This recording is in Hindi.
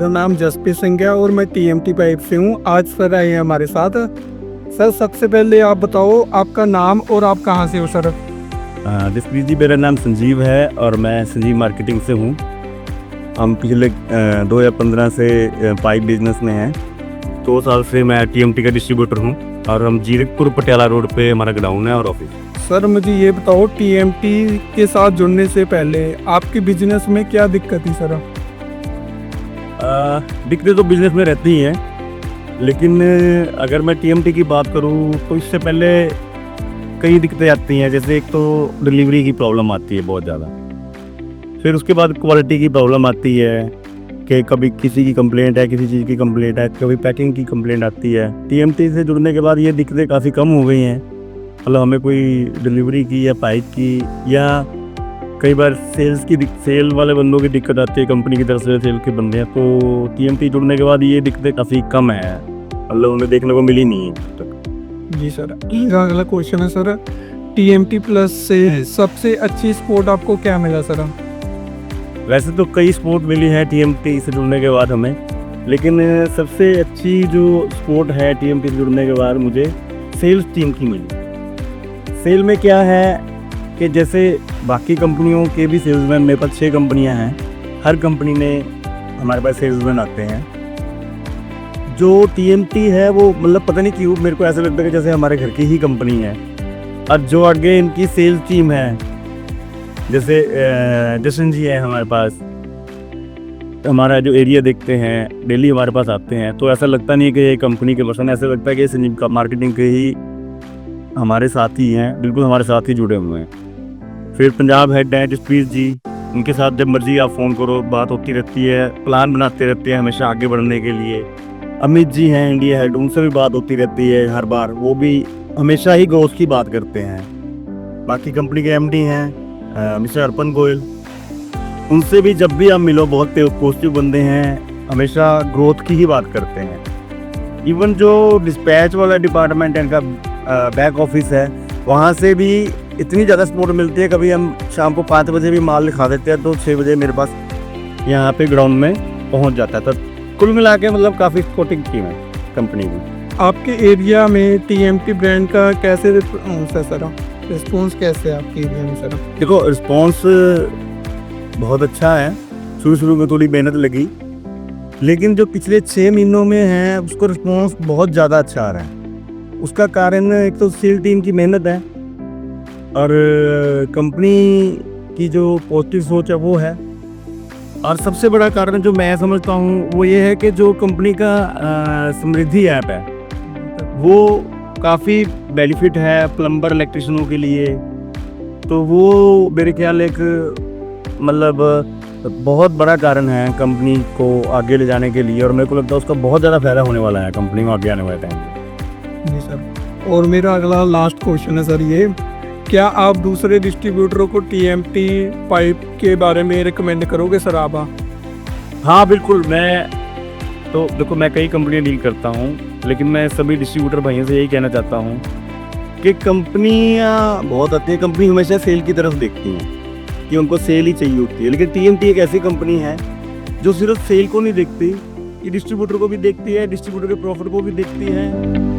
मेरा नाम जसप्रीत सिंह है और मैं टीएमटी पाइप से हूँ। आज सर आए हैं हमारे साथ। सर सबसे पहले आप बताओ आपका नाम और आप कहाँ से हो सर? जसप्रीत जी, मेरा नाम संजीव है और मैं संजीव मार्केटिंग से हूँ। हम पिछले 2015 से पाइप बिजनेस में हैं। 2 साल से मैं टीएमटी का डिस्ट्रीब्यूटर हूँ और हम जीरकपुर पटियाला रोड पे हमारा गोडाउन है और ऑफिस। सर मुझे ये बताओ टीएमटी के साथ जुड़ने से पहले आपके बिजनेस में क्या दिक्कत थी सर? दिक्कतें तो बिजनेस में रहती ही हैं, लेकिन अगर मैं टीएमटी की बात करूँ तो इससे पहले कई दिक्कतें आती हैं। जैसे एक तो डिलीवरी की प्रॉब्लम आती है बहुत ज़्यादा, फिर उसके बाद क्वालिटी की प्रॉब्लम आती है कि कभी किसी की कंप्लेंट है, किसी चीज़ की कंप्लेंट है, कभी पैकिंग की कंप्लेंट आती है। टीएमटी से जुड़ने के बाद ये दिक्कतें काफ़ी कम हो गई हैं। मतलब हमें कोई डिलीवरी की या पाइप की या कई बार सेल वाले बंदों की दिक्कत आती है, कंपनी की तरफ से सेल के बंदे हैं, तो टीएमटी जुड़ने के बाद ये दिक्कतें काफ़ी कम है। मतलब उन्हें देखने को मिली नहीं है अब तक। जी सर, अगला क्वेश्चन है सर, टीएमटी प्लस से सबसे अच्छी सपोर्ट आपको क्या मिला सर? वैसे तो कई सपोर्ट मिली है टीएमटी से जुड़ने के बाद हमें, लेकिन सबसे अच्छी जो सपोर्ट है टीएमटी से जुड़ने के बाद मुझे सेल्स टीम की मिली। सेल में क्या है कि जैसे बाकी कंपनियों के भी सेल्समैन, मेरे पास 6 कंपनियां हैं, हर कंपनी ने हमारे पास सेल्समैन आते हैं। जो टीएमटी है वो मतलब पता नहीं क्यों मेरे को ऐसा लगता है कि जैसे हमारे घर की ही कंपनी है। और जो आगे इनकी सेल्स टीम है, जैसे जशन जी है हमारे पास, हमारा जो एरिया देखते हैं, डेली हमारे पास आते हैं, तो ऐसा लगता नहीं है कि ये कंपनी के पर्सन, ऐसा लगता है कि संजीव का मार्केटिंग के ही हमारे साथ ही हैं, बिल्कुल हमारे साथ ही जुड़े हुए हैं। फिर पंजाब हेड हैं जसप्रीत जी, उनके साथ जब मर्जी आप फ़ोन करो बात होती रहती है, प्लान बनाते रहते हैं हमेशा आगे बढ़ने के लिए। अमित जी हैं इंडिया हेड, उनसे भी बात होती रहती है हर बार, वो भी हमेशा ही ग्रोथ की बात करते हैं। बाकी कंपनी के एमडी हैं मिस्टर अर्पण गोयल, उनसे भी जब भी आप मिलो बहुत पॉजिटिव बंदे हैं, हमेशा ग्रोथ की ही बात करते हैं। इवन जो डिस्पैच वाला डिपार्टमेंट है, इनका बैक ऑफिस है, वहाँ से भी इतनी ज़्यादा सपोर्ट मिलती है। कभी हम शाम को 5 बजे भी माल लिखा देते हैं तो 6 बजे मेरे पास यहाँ पे ग्राउंड में पहुँच जाता है। तो कुल मिला के मतलब काफ़ी सपोर्टिंग टीम है कंपनी की। आपके एरिया में टीएमटी ब्रांड का कैसे रिस्पॉन्स है सर? रिस्पॉन्स कैसे है आपके एरिया में सर? देखो रिस्पॉन्स बहुत अच्छा है। शुरू में थोड़ी मेहनत लगी, लेकिन जो पिछले 6 महीनों में है उसको रिस्पॉन्स बहुत ज़्यादा अच्छा आ रहा है। उसका कारण एक तो सेल टीम की मेहनत है और कंपनी की जो पॉजिटिव सोच है वो है। और सबसे बड़ा कारण जो मैं समझता हूँ वो ये है कि जो कंपनी का समृद्धि ऐप है वो काफ़ी बेनिफिट है प्लम्बर इलेक्ट्रिशियनों के लिए। तो वो मेरे ख्याल एक मतलब बहुत बड़ा कारण है कंपनी को आगे ले जाने के लिए, और मेरे को लगता है उसका बहुत ज़्यादा फायदा होने वाला है कंपनी को आगे आने वाले टाइम में। जी सर, और मेरा अगला लास्ट क्वेश्चन है सर ये, क्या आप दूसरे डिस्ट्रीब्यूटरों को टीएमटी पाइप के बारे में रिकमेंड करोगे सर आप? हाँ बिल्कुल, मैं तो देखो मैं कई कंपनियाँ डील करता हूँ, लेकिन मैं सभी डिस्ट्रीब्यूटर भाइयों से यही कहना चाहता हूँ कि कंपनियाँ बहुत आती हैं, कंपनी हमेशा सेल की तरफ देखती हैं कि उनको सेल ही चाहिए होती है। लेकिन टीएमटी एक ऐसी कंपनी है जो सिर्फ सेल को नहीं देखती, ये डिस्ट्रीब्यूटर को भी देखती है, डिस्ट्रीब्यूटर के प्रॉफिट को भी देखती है।